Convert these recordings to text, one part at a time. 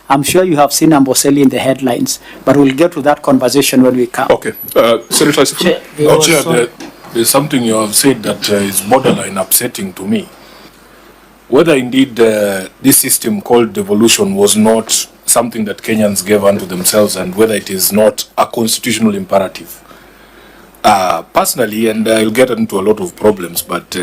I'm sure you have seen Amboseli in the headlines, but we'll get to that conversation when we come. Okay. Senator Sifuna. Chair, there's something you have said that is borderline upsetting to me. Whether indeed this system called devolution was not something that Kenyans gave unto themselves, and whether it is not a constitutional imperative. Personally, and I'll get into a lot of problems, but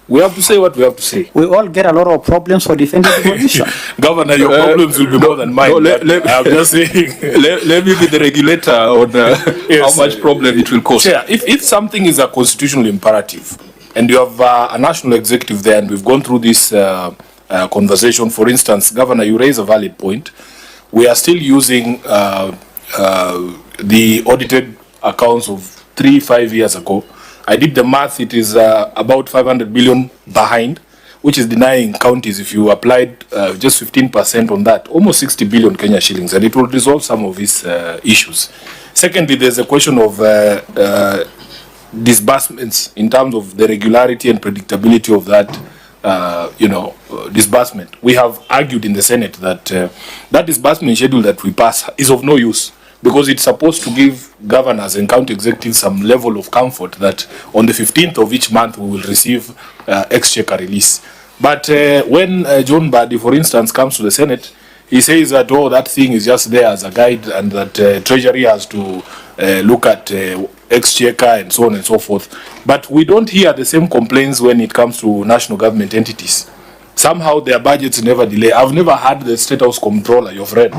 we have to say what we have to say. We all get a lot of problems for defending the position. Governor, your problems will be more than mine. I'm just saying. Let me be the regulator on how much problem it will cause. Yeah, if something is a constitutional imperative, and you have a national executive there, and we've gone through this conversation, for instance, Governor, you raise a valid point. We are still using the audited accounts of 3-5 years ago. I did the math, it is about 500 billion behind, which is denying counties, if you applied just 15% on that, almost 60 billion Kenya shillings, and it will resolve some of these issues. Secondly, there's a question of disbursements in terms of the regularity and predictability of that disbursement. We have argued in the Senate that that disbursement schedule that we pass is of no use, because it's supposed to give governors and county executives some level of comfort that on the 15th of each month we will receive exchequer release. But when John Badi, for instance, comes to the Senate, he says that, oh, that thing is just there as a guide, and that Treasury has to look at exchequer and so on and so forth. But we don't hear the same complaints when it comes to national government entities. Somehow their budgets never delay. I've never had the State House Comptroller, your friend,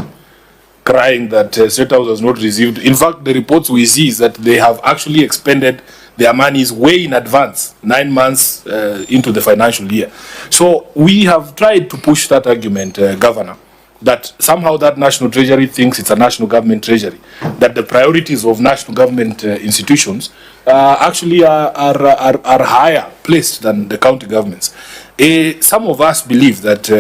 crying that State House has not received. In fact, the reports we see is that they have actually expended their monies way in advance, 9 months into the financial year. So we have tried to push that argument, Governor, that somehow that national treasury thinks it's a national government treasury, that the priorities of national government institutions actually are higher placed than the county governments. Some of us believe that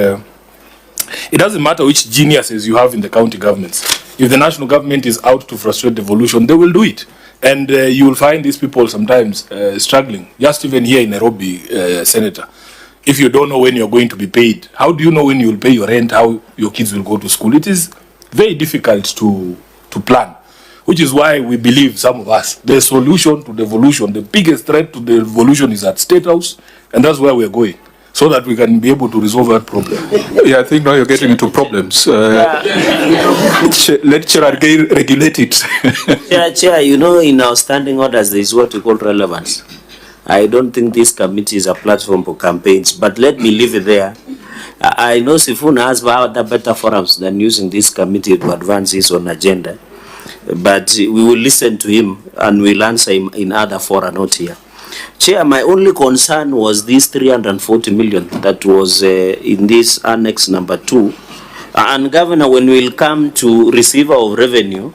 it doesn't matter which geniuses you have in the county governments. If the national government is out to frustrate devolution, they will do it. And you will find these people sometimes struggling. Just even here in Nairobi, Senator, if you don't know when you're going to be paid, how do you know when you will pay your rent, how your kids will go to school? It is very difficult to plan, which is why we believe, some of us, the solution to devolution, the biggest threat to devolution is at State House, and that's where we're going, so that we can be able to resolve that problem. Yeah, I think now you're getting into problems. Let Cherargei regulate it. Chair, you know, in our standing orders, there is what we call relevance. I don't think this committee is a platform for campaigns, but let me leave it there. I know Sifuna has other better forums than using this committee to advance his own agenda, but we will listen to him and we'll answer him in other fora, not here. Chair, my only concern was this 340 million that was in this annex number 2. And Governor, when we'll come to receiver of revenue,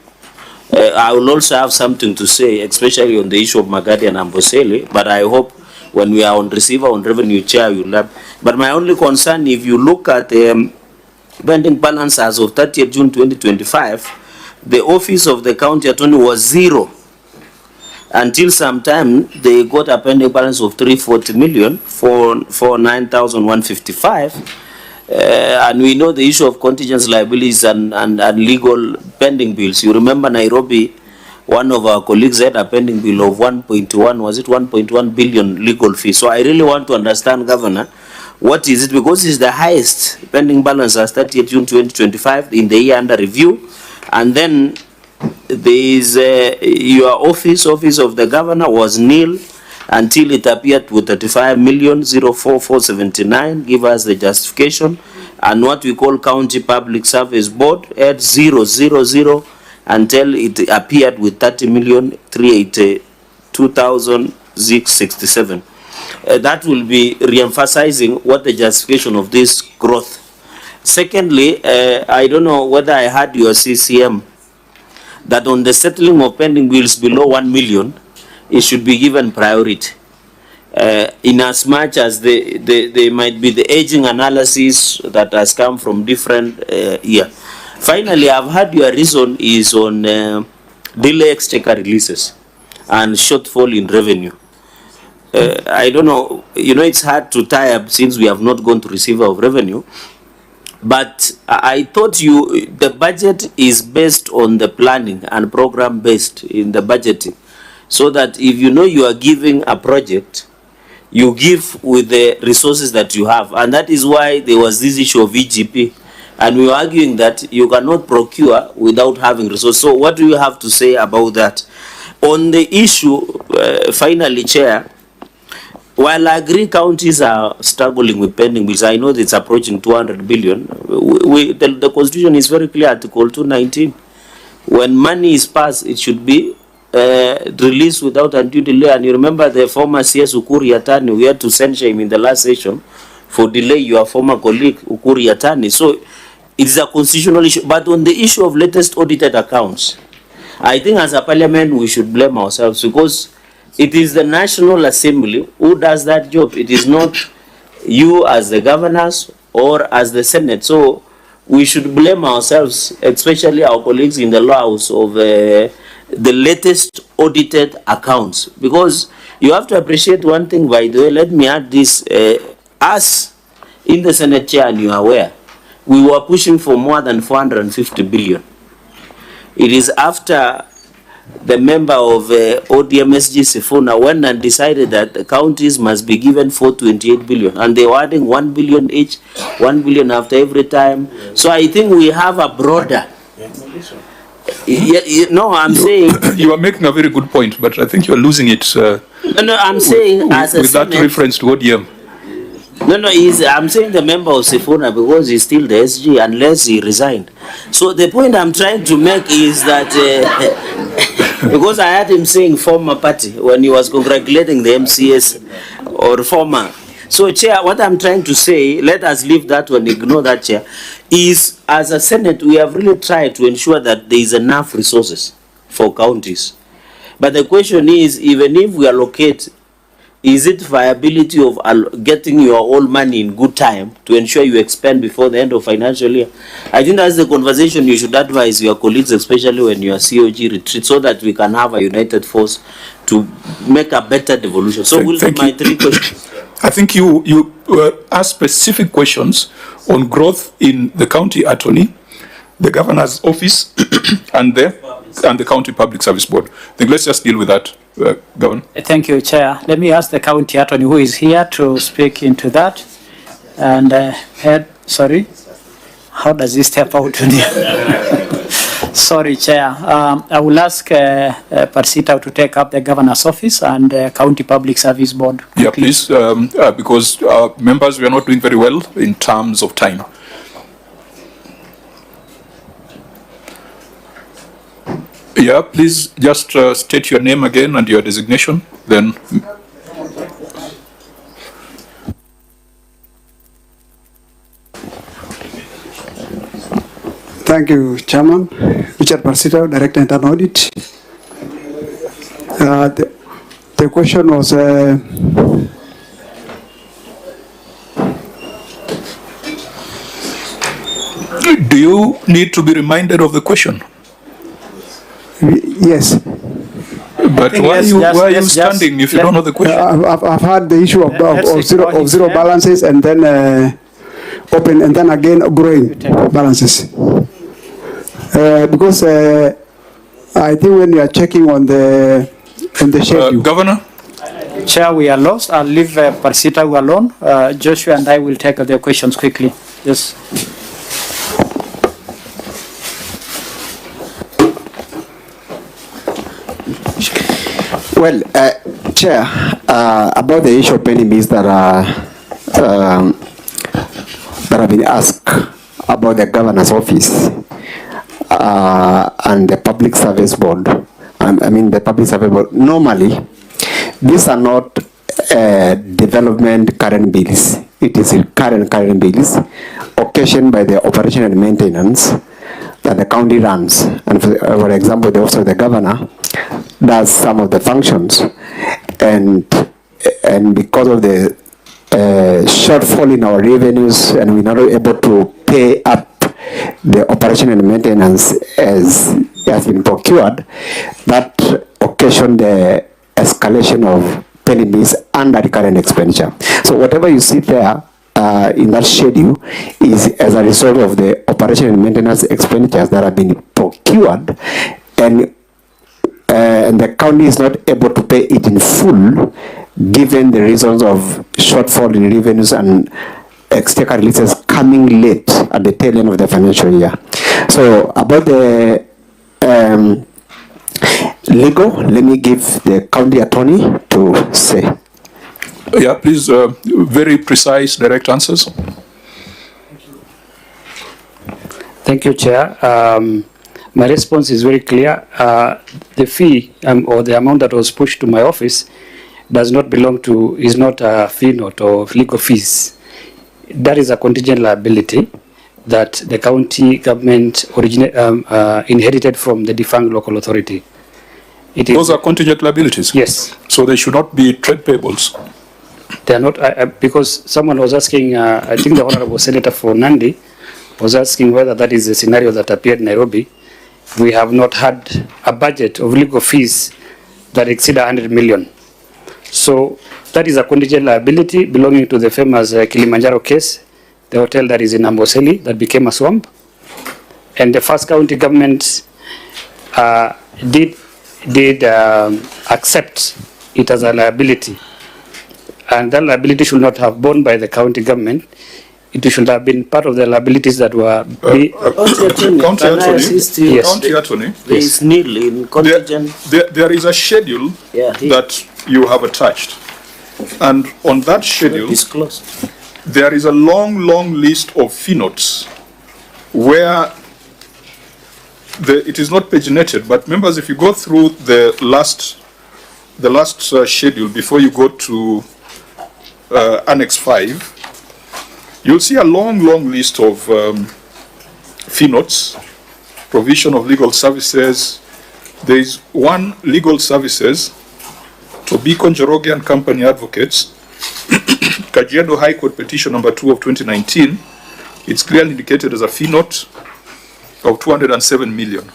I will also have something to say, especially on the issue of Magadi and Amboseli, but I hope when we are on receiver on revenue, Chair, you'll have. But my only concern, if you look at the pending balance as of 30th June 2025, the office of the county attorney was 0. Until some time, they got a pending balance of 340 million for 9,155. And we know the issue of contingent liabilities and legal pending bills. You remember Nairobi, one of our colleagues had a pending bill of 1.1, was it 1.1 billion legal fee. So I really want to understand, Governor, what is it? Because it's the highest pending balance as 30th June 2025 in the year under review. And then there is your office of the governor was nil until it appeared with 35,044,479. Give us the justification. And what we call County Public Service Board at 000 until it appeared with 30,382,667. That will be re-emphasizing what the justification of this growth. Secondly, I don't know whether I heard your CCM that on the settling of pending bills below 1 million, it should be given priority. In as much as they might be the aging analysis that has come from different year. Finally, I've heard your reason is on delay exchequer releases and shortfall in revenue. I don't know, you know, it's hard to tie up since we have not gone to receiver of revenue. But I thought the budget is based on the planning and program based in the budgeting. So that if you know you are giving a project, you give with the resources that you have. And that is why there was this issue of VGP. And we were arguing that you cannot procure without having resources. So what do you have to say about that? On the issue, finally, Chair, while I agree counties are struggling with pending bills, I know that it's approaching 200 billion. The Constitution is very clear, Article 219. When money is passed, it should be released without undue delay. And you remember the former CS Ukuri Yatani, we had to censure him in the last session for delay your former colleague Ukuri Yatani. So it is a constitutional issue. But on the issue of latest audited accounts, I think as a parliament we should blame ourselves, because it is the National Assembly who does that job. It is not you as the governors or as the Senate. So we should blame ourselves, especially our colleagues in the law house, of the latest audited accounts. Because you have to appreciate one thing, by the way, let me add this. Us in the Senate, Chair, and you are aware, we were pushing for more than 450 billion. It is after the member of ODMSG Sifuna went and decided that the counties must be given 428 billion, and they were adding 1 billion each, 1 billion after every time. So I think we have a broader. No, I'm saying You are making a very good point, but I think you are losing it. no, I'm saying as a with that Senate, reference to ODM. No, I'm saying the member of Sifuna, because he's still the SG unless he resigned. So the point I'm trying to make is that because I heard him saying former party when he was congratulating the MCS or former. So, Chair, what I'm trying to say, let us leave that one, ignore that, Chair, is as a Senate, we have really tried to ensure that there is enough resources for counties. But the question is, even if we allocate, is it viability of getting your own money in good time to ensure you expend before the end of financial year? I think that's the conversation you should advise your colleagues, especially when you are COG retreat, so that we can have a united force to make a better devolution. So we'll do my three questions. I think you asked specific questions on growth in the county attorney, the governor's office, and the county public service board. I think let's just deal with that, Governor. Thank you, Chair. Let me ask the county attorney who is here to speak into that. And sorry, how does he step out today? Sorry, Chair. I will ask Parsita to take up the governor's office and county public service board. Yeah, please, because members, we are not doing very well in terms of time. Yeah, please just state your name again and your designation, then. Thank you, Chairman. Richard Parsita, Director Internal Audit. The question was Do you need to be reminded of the question? yes. But why are you standing if you don't know the question? I've had the issue of zero balances and then open and then again growing balances. Because I think when you are checking on the schedule. Governor? Chair, we are lost. I'll leave Parsita alone. Joshua and I will take the questions quickly. Yes. Well, Chair, about the issue of pending bills that have been asked about the governor's office and the public service board. I mean the public service board. Normally, these are not development current bills. It is current bills occasioned by the operation and maintenance that the county runs. And for example, the office of the governor does some of the functions, and because of the shortfall in our revenues, and we're not able to pay up the operation and maintenance as has been procured, that occasioned the escalation of pending bills under the current expenditure. So whatever you see there in that schedule is as a result of the operation and maintenance expenditures that have been procured, and the county is not able to pay it in full, given the reasons of shortfall in revenues and exchequer releases coming late at the tail end of the financial year. So about the legal, let me give the county attorney to say. Yeah, please, very precise, direct answers. Thank you, Chair. My response is very clear. The fee or the amount that was pushed to my office does not belong to, is not a fee note or legal fees. That is a contingent liability that the county government inherited from the defunct local authority. Those are contingent liabilities? Yes. So they should not be trade payables? They are not, because someone was asking, I think the Honorable Senator for Nandi was asking whether that is a scenario that appeared in Nairobi. We have not had a budget of legal fees that exceed 100 million. So that is a contingent liability belonging to the famous Kilimanjaro case, the hotel that is in Amboseli that became a swamp. And the first county government did accept it as a liability. And that liability should not have borne by the county government. It should have been part of the liabilities that were... County attorney, yes. County attorney, There is nil in contingent. there is a schedule that you have attached. And on that schedule, Disclosed. there is a long list of fee notes where it is not paginated, but members, if you go through the last schedule before you go to Annex 5, you'll see a long list of fee notes, provision of legal services. There is one legal services to Beacon Cherargei and Company Advocates, Kajiado High Court Petition number 2 of 2019. It's clearly indicated as a fee note of 207 million.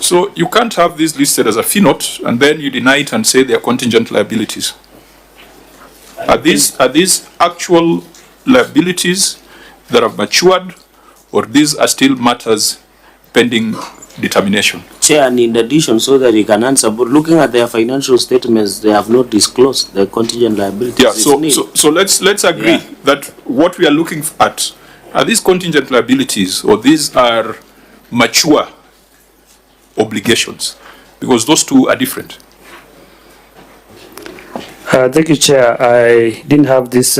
So you can't have this listed as a fee note and then you deny it and say they are contingent liabilities. Are these actual liabilities that have matured, or these are still matters pending determination? Chair, and in addition, so that you can answer, but looking at their financial statements, they have not disclosed the contingent liabilities. Yeah, so let's agree that what we are looking at are these contingent liabilities, or these are mature obligations, because those two are different. Thank you, Chair. I didn't have this